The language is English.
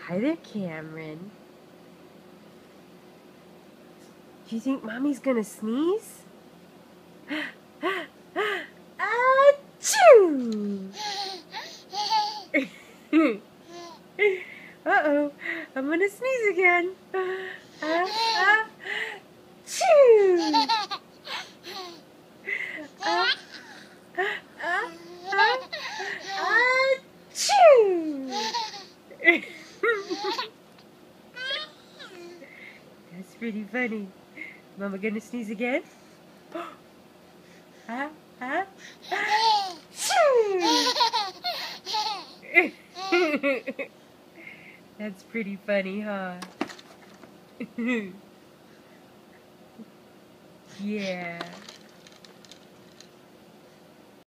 Hi there, Cameron. Do you think Mommy's gonna sneeze? Achoo! Uh-oh, I'm gonna sneeze again. Achoo! Achoo! That's pretty funny. Mama gonna sneeze again? Huh? Huh? That's pretty funny, huh? Yeah.